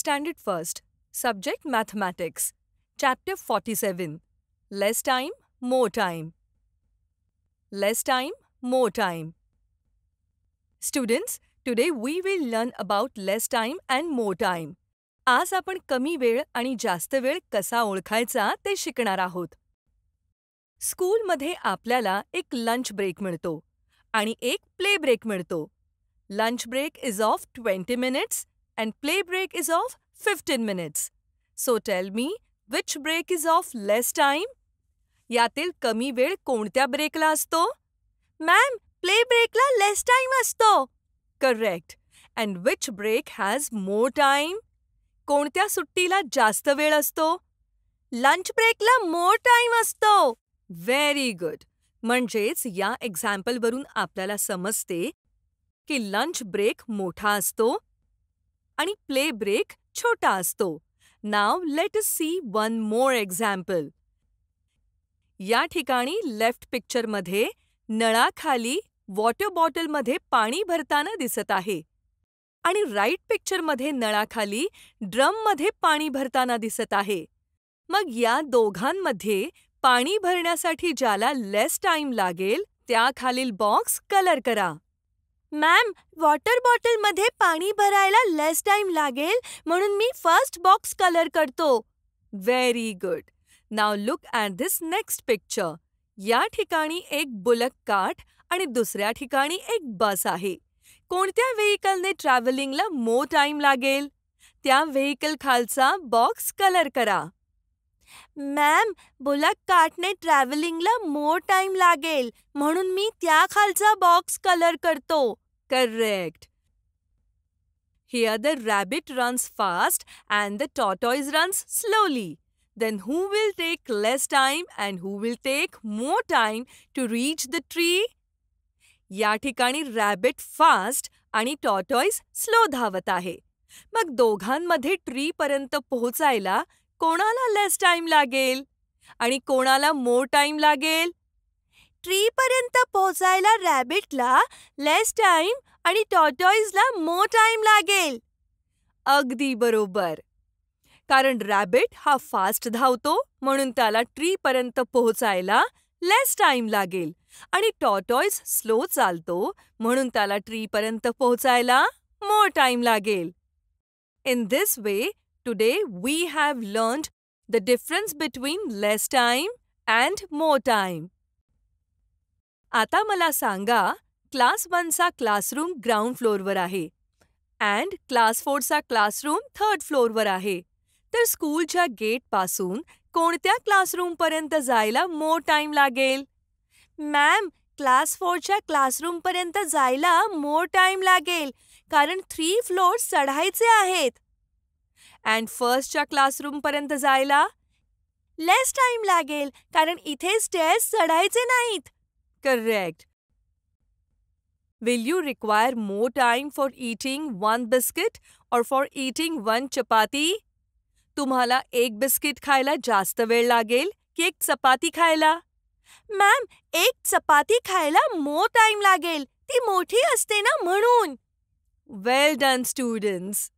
Standard First, Subject Mathematics, Chapter 47, Less Time, More Time. Less time, more time. Students, today we will learn about less time and more time. आज आपण कमी वेळ आणि जास्त वेळ कसा ओळखायचा ते शिकणार आहोत. स्कूलमध्ये आपल्याला एक लंच ब्रेक मिळतो आणि एक प्ले ब्रेक मिळतो. Lunch break is of 20 minutes and play break is of 15 minutes. So tell me, which break is of less time? यातील कमी वेळ कोणत्या ब्रेकला असतो? मॅम, प्ले ब्रेकला लेस टाइम असतो. Correct. And which break has more time? कोणत्या सुट्टीला जास्त वेळ असतो? लंच ब्रेकला मोर टाइम असतो. Very good. म्हणजेच या एक्झाम्पलवरून आपल्याला समजते की लंच ब्रेक मोठा असतो आणि प्ले ब्रेक छोटा असतो. Now let us see one more example. या ठिकाणी लेफ्ट पिक्चरमध्ये नळाखाली वॉटर बॉटलमध्ये पाणी भरताना दिसत आहे आणि राईट पिक्चरमध्ये नळाखाली ड्रममध्ये पाणी भरताना दिसत आहे. मग या दोघांमध्ये पाणी भरण्यासाठी ज्याला लेस टाइम लागेल त्या खालील बॉक्स कलर करा. मॅम, वॉटर बॉटलमध्ये पाणी भरायला लेस टाइम लागेल म्हणून मी फर्स्ट बॉक्स कलर करतो. Very good. Now look at this next picture. या ठिकाणी एक बुलक कार्ट आणि दुसऱ्या ठिकाणी एक बस आहे. कोणत्या व्हेइकलने ट्रॅव्हलिंगला मोर टाइम लागेल? त्या व्हेइकल खालचा बॉक्स कलर करा. मॅम, बुलक कार्टने ट्रॅव्हलिंगला मोर टाइम लागेल म्हणून मी त्या खालचा बॉक्स कलर करतो. Correct. Here the rabbit runs fast and the tortoise runs slowly. Then who will take less time and who will take more time to reach the tree? या ठिकाणी rabbit fast आणि tortoise slow धावत आहे. मग दोघांमध्ये ट्रीपर्यंत पोहोचायला कोणाला लेस time लागेल आणि कोणाला मोर टाइम लागेल? ट्रीपर्यंत पोहोचायला रॅबिटला लेस टाइम आणि टॉर्टॉइसला मोर टाइम लागेल. अगदी बरोबर. कारण रॅबिट हा फास्ट धावतो म्हणून त्याला ट्रीपर्यंत पोहोचायला लेस टाइम लागेल आणि टॉर्टॉइस स्लो चालतो म्हणून त्याला ट्रीपर्यंत पोहोचायला मोर टाइम लागेल. In this way, today we have learned the difference between less time and more time. आता मला सांगा, क्लास 1चा क्लासरूम ग्राउंड फ्लोअरवर आहे and क्लास 4चा क्लासरूम थर्ड फ्लोअरवर आहे. तर स्कूलच्या गेटपासून कोणत्या क्लासरूमपर्यंत जायला मोर टाइम लागेल? मॅम, क्लास 4च्या क्लासरूमपर्यंत जायला मोर टाइम लागेल कारण 3 फ्लोअर्स चढायचे आहेत. अँड फर्स्टच्या क्लासरूमपर्यंत जायला लेस टाइम लागेल कारण इथे स्टेअर्स चढायचे नाहीत. Correct. Will you require more time for eating 1 biscuit और फॉर ईटिंग 1 चपाती? तुम्हाला एक बिस्किट खायला जास्त वेळ लागेल की एक चपाती खायला? मॅम, एक चपाती खायला मोर टाइम लागेल. ती मोठी असते ना म्हणून. वेल डन स्टुडंट्स.